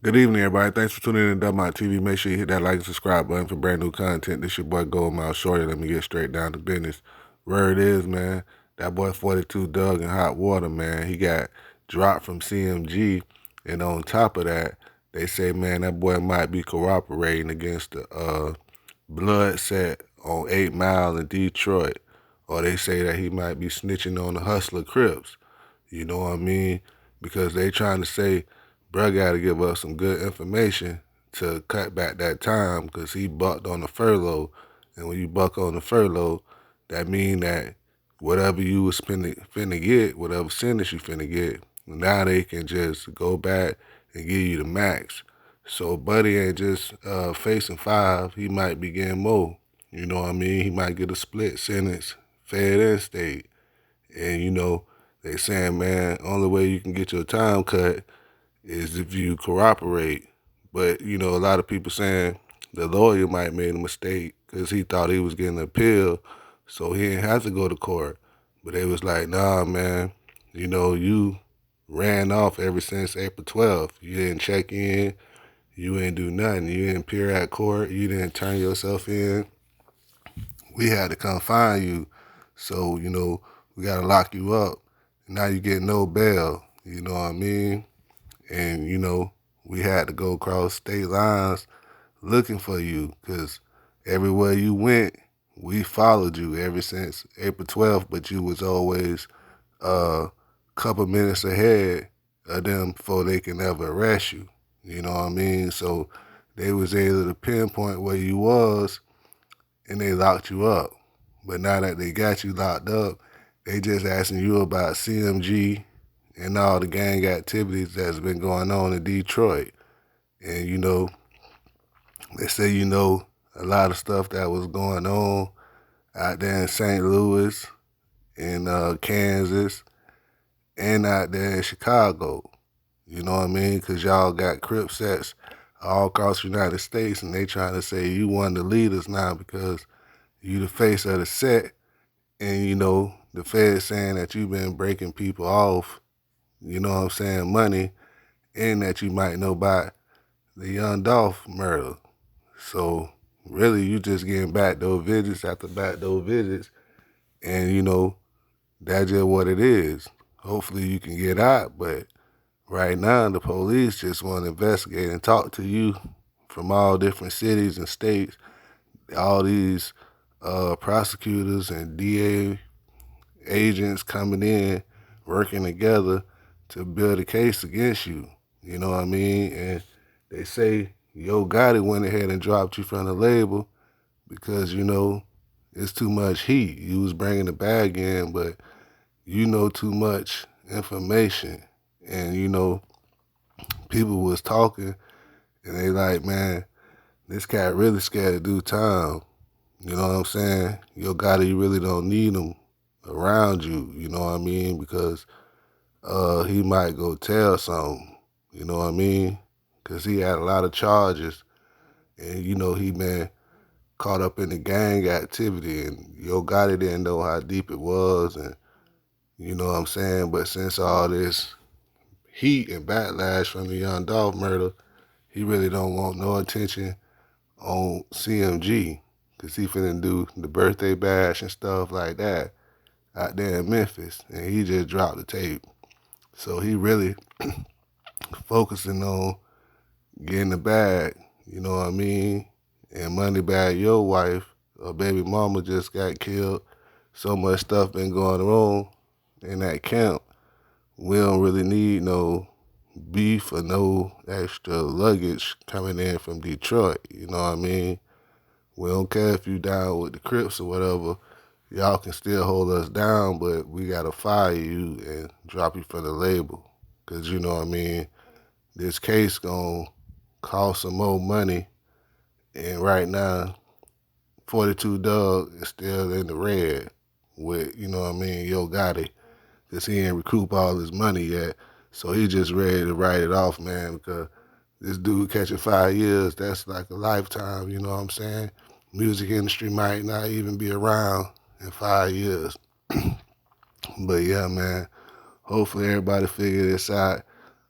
Good evening, everybody. Thanks for tuning in to Dub TV. Make sure you hit that like and subscribe button for brand new content. This your boy Gold Mouth Shorty. Let me get straight down to business. Where it is, man. That boy 42 Dugg in hot water, man. He got dropped from CMG, and on top of that, they say, man, that boy might be cooperating against the blood set on 8 Mile in Detroit, or they say that he might be snitching on the Hustler Crips. You know what I mean? Because they trying to say, bruh got to give us some good information to cut back that time because he bucked on the furlough. And when you buck on the furlough, that mean that whatever you was finna get, whatever sentence you finna get, now they can just go back and give you the max. So Buddy ain't just facing 5, he might be getting more. You know what I mean? He might get a split sentence, fed and state. And they saying, man, only way you can get your time cut is if you cooperate. But a lot of people saying the lawyer might made a mistake because he thought he was getting an appeal, so he didn't have to go to court. But they was like, nah, man, you ran off ever since April 12th. You didn't check in. You didn't do nothing. You didn't appear at court. You didn't turn yourself in. We had to come find you. So, we got to lock you up. Now you get no bail. You know what I mean? And, we had to go across state lines looking for you because everywhere you went, we followed you ever since April 12th, but you was always a couple minutes ahead of them before they can ever arrest you. You know what I mean? So they was able to pinpoint where you was and they locked you up. But now that they got you locked up, they just asking you about CMG and all the gang activities that's been going on in Detroit. And, they say, a lot of stuff that was going on out there in St. Louis, in Kansas, and out there in Chicago. You know what I mean? Because y'all got Crip sets all across the United States, and they trying to say you one of the leaders now because you the face of the set, and, the Fed saying that you've been breaking people off, you know what I'm saying, money, and that you might know about the Young Dolph murder. So really you just getting backdoor visits after backdoor visits, and that's just what it is. Hopefully you can get out, but right now the police just want to investigate and talk to you from all different cities and states. All these prosecutors and DA agents coming in, working together to build a case against you. You know what I mean? And they say Yo Gotti went ahead and dropped you from the label because, it's too much heat. You was bringing the bag in, but you know too much information. And, people was talking and they like, man, this cat really scared to do time. You know what I'm saying? Yo Gotti, you really don't need him around you, you know what I mean? Because he might go tell something, you know what I mean? Because he had a lot of charges and, he been caught up in the gang activity and Yo Gotti didn't know how deep it was and, you know what I'm saying? But since all this heat and backlash from the Young Dolph murder, he really don't want no attention on CMG because he finna do the birthday bash and stuff like that out there in Memphis, and he just dropped the tape. So he really focusing on getting the bag, you know what I mean? And money bag your wife or baby mama just got killed. So much stuff been going on in that camp. We don't really need no beef or no extra luggage coming in from Detroit, you know what I mean? We don't care if you down with the Crips or whatever. Y'all can still hold us down, but we gotta fire you and drop you from the label. Cause you know what I mean, this case gonna cost some more money. And right now, 42 Dugg is still in the red with, you know what I mean, Yo Gotti. Cause he ain't recoup all his money yet. So he just ready to write it off, man, because this dude catching 5 years, that's like a lifetime, you know what I'm saying? Music industry might not even be around in 5 years. But yeah, man, hopefully everybody figure this out.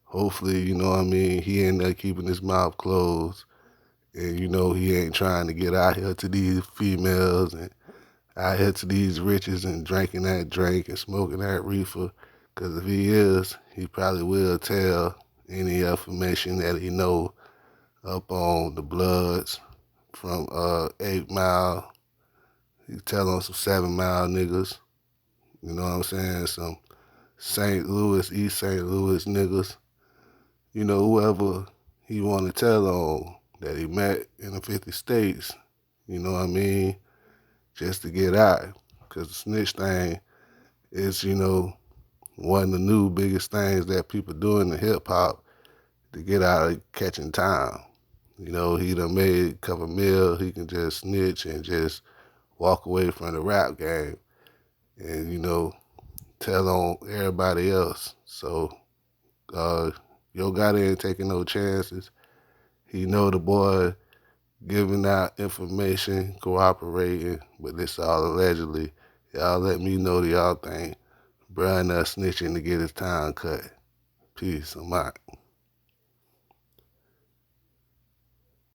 Hopefully, you know what I mean, he ain't there keeping his mouth closed. And, you know, he ain't trying to get out here to these females and out here to these riches and drinking that drink and smoking that reefer. Because if he is, he probably will tell any information that he know up on the Bloods from 8 Mile. He tell on some 7 Mile niggas. You know what I'm saying? Some St. Louis, East St. Louis niggas. You know, whoever he want to tell on that he met in the 50 states. You know what I mean? Just to get out. Because the snitch thing is, you know, one of the new biggest things that people do in the hip hop to get out of catching time. You know, he done made a couple mil, he can just snitch and just walk away from the rap game and, you know, tell on everybody else. So, Yo Gotti ain't taking no chances. He know the boy giving out information, cooperating, but this all allegedly. Y'all let me know that y'all think Brian snitching to get his time cut. Peace. I'm out.